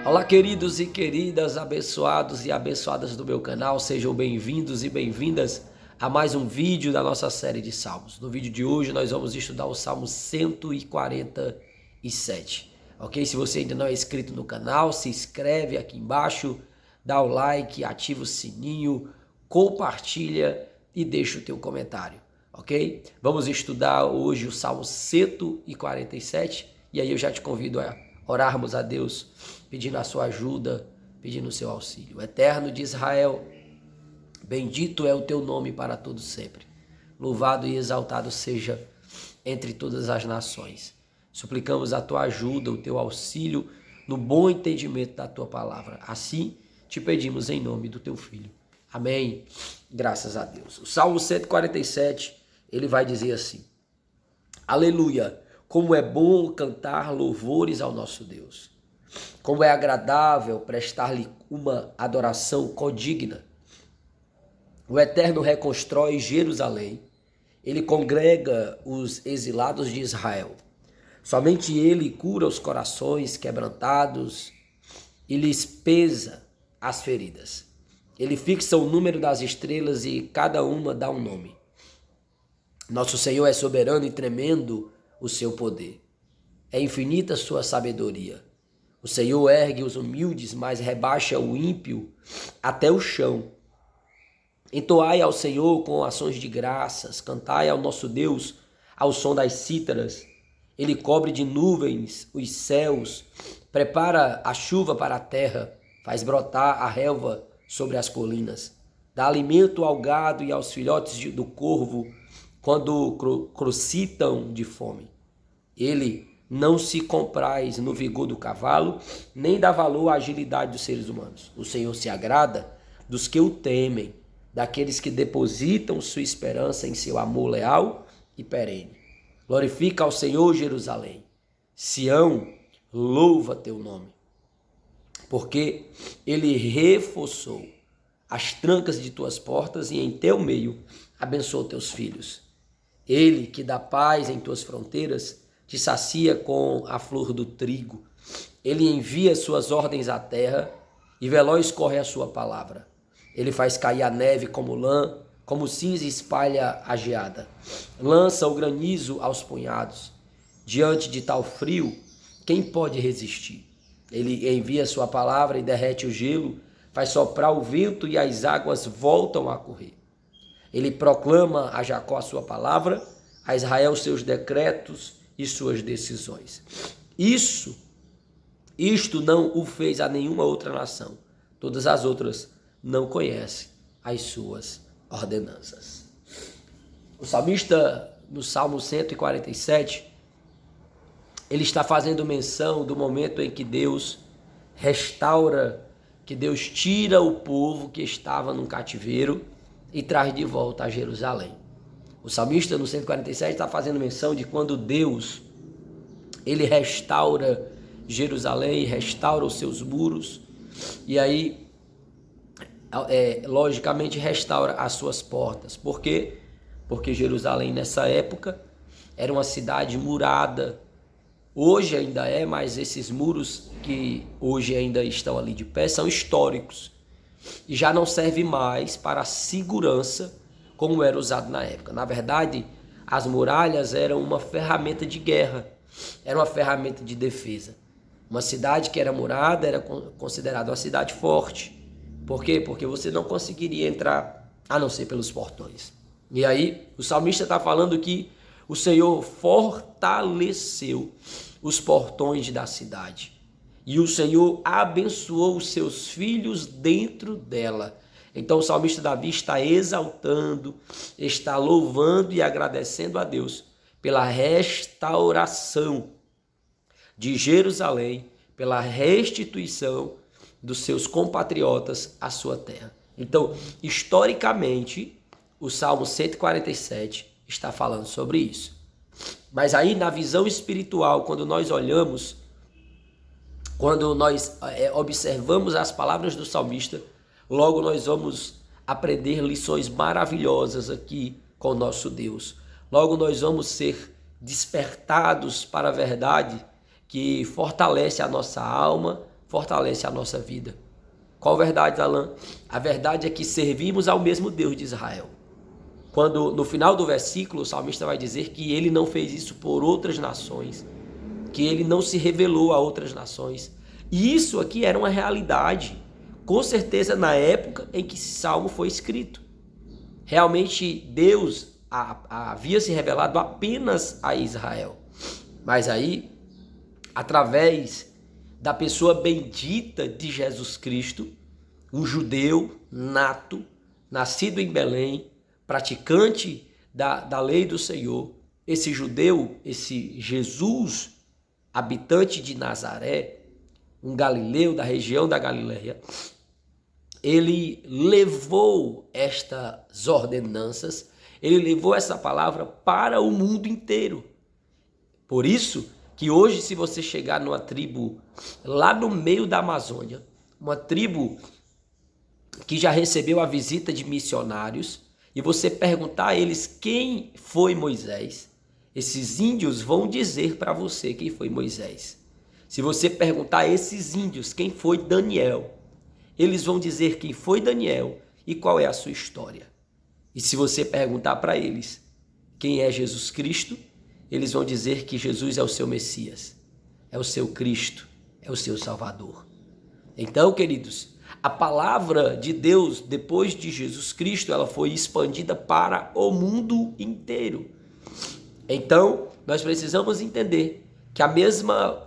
Olá, queridos e queridas, abençoados e abençoadas do meu canal, sejam bem-vindos e bem-vindas a mais um vídeo da nossa série de Salmos. No vídeo de hoje nós vamos estudar o Salmo 147, ok? Se você ainda não é inscrito no canal, se inscreve aqui embaixo, dá o like, ativa o sininho, compartilha e deixa o teu comentário, ok? Vamos estudar hoje o Salmo 147 e aí eu já te convido a orarmos a Deus, pedindo a sua ajuda, pedindo o seu auxílio. Eterno de Israel, bendito é o teu nome para todos sempre. Louvado e exaltado seja entre todas as nações. Suplicamos a tua ajuda, o teu auxílio, no bom entendimento da tua palavra. Assim te pedimos em nome do teu Filho. Amém. Graças a Deus. O Salmo 147, ele vai dizer assim: Aleluia! Como é bom cantar louvores ao nosso Deus. Como é agradável prestar-lhe uma adoração condigna. O Eterno reconstrói Jerusalém. Ele congrega os exilados de Israel. Somente ele cura os corações quebrantados e lhes pesa as feridas. Ele fixa o número das estrelas e cada uma dá um nome. Nosso Senhor é soberano e tremendo o seu poder. É infinita a sua sabedoria. O Senhor ergue os humildes, mas rebaixa o ímpio até o chão. Entoai ao Senhor com ações de graças, cantai ao nosso Deus ao som das cítaras. Ele cobre de nuvens os céus, prepara a chuva para a terra, faz brotar a relva sobre as colinas. Dá alimento ao gado e aos filhotes do corvo, quando crocitam de fome. Ele não se compraz no vigor do cavalo, nem dá valor à agilidade dos seres humanos. O Senhor se agrada dos que o temem, daqueles que depositam sua esperança em seu amor leal e perene. Glorifica ao Senhor, Jerusalém. Sião, louva teu nome, porque ele reforçou as trancas de tuas portas e em teu meio abençoou teus filhos. Ele que dá paz em tuas fronteiras, te sacia com a flor do trigo. Ele envia suas ordens à terra e veloz corre a sua palavra. Ele faz cair a neve como lã, como cinza espalha a geada. Lança o granizo aos punhados. Diante de tal frio, quem pode resistir? Ele envia sua palavra e derrete o gelo, faz soprar o vento e as águas voltam a correr. Ele proclama a Jacó a sua palavra, a Israel seus decretos e suas decisões. Isto não o fez a nenhuma outra nação. Todas as outras não conhecem as suas ordenanças. O salmista, no Salmo 147, ele está fazendo menção do momento em que Deus restaura, que Deus tira o povo que estava num cativeiro e traz de volta a Jerusalém. O salmista no 147 está fazendo menção de quando Deus ele restaura Jerusalém, restaura os seus muros e aí logicamente restaura as suas portas. Por quê? Porque Jerusalém nessa época era uma cidade murada. Hoje ainda é, mas esses muros que hoje ainda estão ali de pé são históricos e já não serve mais para a segurança como era usado na época. Na verdade, as muralhas eram uma ferramenta de guerra, era uma ferramenta de defesa. Uma cidade que era murada era considerada uma cidade forte. Por quê? Porque você não conseguiria entrar a não ser pelos portões. E aí o salmista está falando que o Senhor fortaleceu os portões da cidade. E o Senhor abençoou os seus filhos dentro dela. Então o salmista Davi está exaltando, está louvando e agradecendo a Deus pela restauração de Jerusalém, pela restituição dos seus compatriotas à sua terra. Então, historicamente, o Salmo 147 está falando sobre isso. Mas aí na visão espiritual, quando nós olhamos, quando nós observamos as palavras do salmista, logo nós vamos aprender lições maravilhosas aqui com o nosso Deus. Logo nós vamos ser despertados para a verdade que fortalece a nossa alma, fortalece a nossa vida. Qual verdade, Alan? A verdade é que servimos ao mesmo Deus de Israel. Quando no final do versículo o salmista vai dizer que ele não fez isso por outras nações, que ele não se revelou a outras nações. E isso aqui era uma realidade, com certeza na época em que esse salmo foi escrito. Realmente Deus havia se revelado apenas a Israel. Mas aí, através da pessoa bendita de Jesus Cristo, um judeu nato, nascido em Belém, praticante da lei do Senhor, esse judeu, esse Jesus, habitante de Nazaré, um galileu da região da Galileia, ele levou estas ordenanças, ele levou essa palavra para o mundo inteiro. Por isso que hoje, se você chegar numa tribo lá no meio da Amazônia, uma tribo que já recebeu a visita de missionários, e você perguntar a eles quem foi Moisés, esses índios vão dizer para você quem foi Moisés. Se você perguntar a esses índios quem foi Daniel, eles vão dizer quem foi Daniel e qual é a sua história. E se você perguntar para eles quem é Jesus Cristo, eles vão dizer que Jesus é o seu Messias, é o seu Cristo, é o seu Salvador. Então, queridos, a palavra de Deus, depois de Jesus Cristo, ela foi expandida para o mundo inteiro. Então, nós precisamos entender que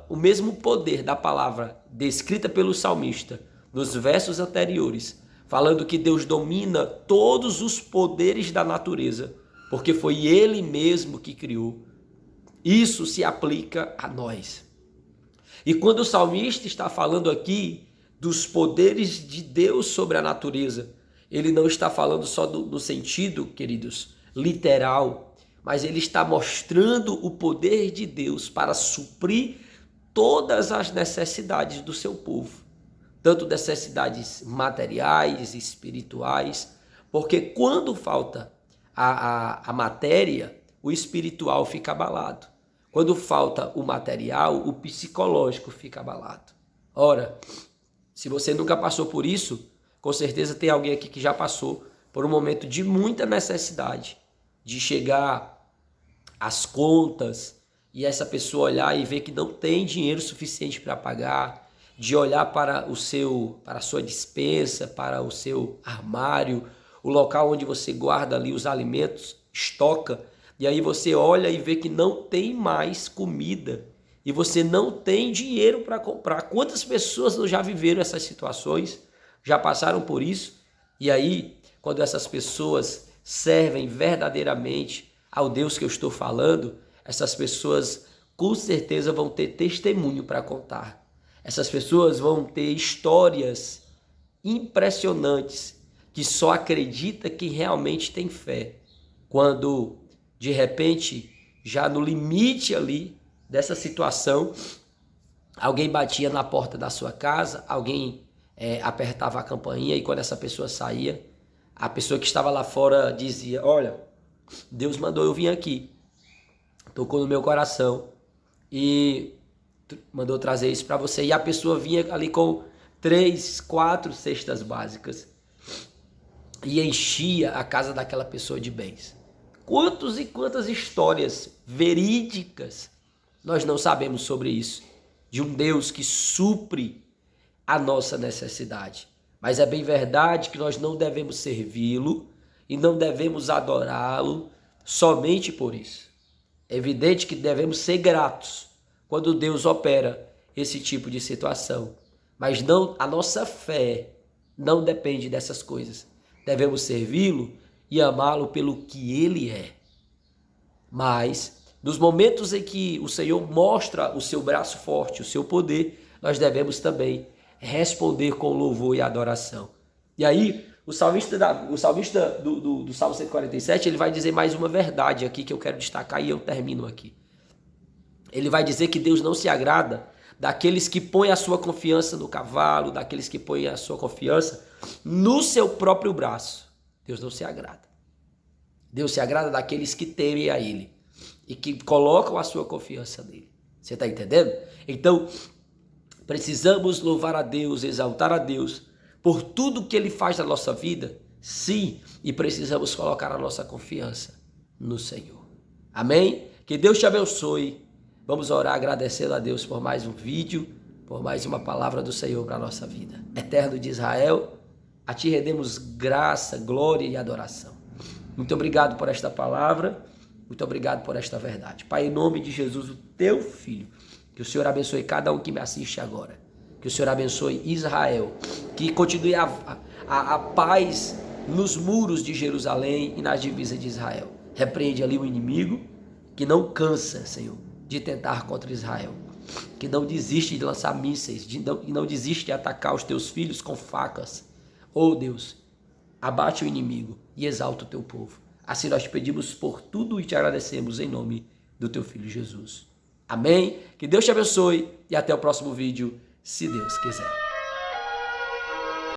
o mesmo poder da palavra descrita pelo salmista nos versos anteriores, falando que Deus domina todos os poderes da natureza, porque foi Ele mesmo que criou. Isso se aplica a nós. E quando o salmista está falando aqui dos poderes de Deus sobre a natureza, ele não está falando só no sentido, queridos, literal, mas ele está mostrando o poder de Deus para suprir todas as necessidades do seu povo, tanto necessidades materiais, espirituais, porque quando falta a matéria, o espiritual fica abalado. Quando falta o material, o psicológico fica abalado. Ora, se você nunca passou por isso, com certeza tem alguém aqui que já passou por um momento de muita necessidade, de chegar às contas e essa pessoa olhar e ver que não tem dinheiro suficiente para pagar, de olhar para a sua despensa, para o seu armário, o local onde você guarda ali os alimentos, estoca, e aí você olha e vê que não tem mais comida e você não tem dinheiro para comprar. Quantas pessoas não já viveram essas situações, já passaram por isso? E aí, quando essas pessoas servem verdadeiramente ao Deus que eu estou falando, essas pessoas com certeza vão ter testemunho para contar. Essas pessoas vão ter histórias impressionantes que só acredita quem realmente tem fé. Quando, de repente, já no limite ali dessa situação, alguém batia na porta da sua casa, alguém apertava a campainha e quando essa pessoa saía, a pessoa que estava lá fora dizia: olha, Deus mandou eu vir aqui, tocou no meu coração e mandou trazer isso para você. E a pessoa vinha ali com 3, 4 cestas básicas e enchia a casa daquela pessoa de bens. Quantos e quantas histórias verídicas nós não sabemos sobre isso, de um Deus que supre a nossa necessidade. Mas é bem verdade que nós não devemos servi-lo e não devemos adorá-lo somente por isso. É evidente que devemos ser gratos quando Deus opera esse tipo de situação. Mas não, a nossa fé não depende dessas coisas. Devemos servi-lo e amá-lo pelo que ele é. Mas, nos momentos em que o Senhor mostra o seu braço forte, o seu poder, nós devemos também responder com louvor e adoração. E aí, o salmista do Salmo 147, ele vai dizer mais uma verdade aqui que eu quero destacar e eu termino aqui. Ele vai dizer que Deus não se agrada daqueles que põem a sua confiança no cavalo, daqueles que põem a sua confiança no seu próprio braço. Deus não se agrada. Deus se agrada daqueles que temem a Ele e que colocam a sua confiança nele. Você está entendendo? Então, Precisamos louvar a Deus, exaltar a Deus por tudo que Ele faz na nossa vida, sim, e precisamos colocar a nossa confiança no Senhor. Amém? Que Deus te abençoe. Vamos orar agradecendo a Deus por mais um vídeo, por mais uma palavra do Senhor para a nossa vida. Eterno de Israel, a Ti rendemos graça, glória e adoração. Muito obrigado por esta palavra, muito obrigado por esta verdade. Pai, em nome de Jesus, o Teu Filho, que o Senhor abençoe cada um que me assiste agora. Que o Senhor abençoe Israel, que continue a paz nos muros de Jerusalém e nas divisas de Israel. Repreende ali o inimigo, que não cansa, Senhor, de tentar contra Israel. Que não desiste de lançar mísseis, que não desiste de atacar os Teus filhos com facas. Oh Deus, abate o inimigo e exalta o Teu povo. Assim nós te pedimos por tudo e te agradecemos em nome do Teu Filho Jesus. Amém? Que Deus te abençoe e até o próximo vídeo, se Deus quiser.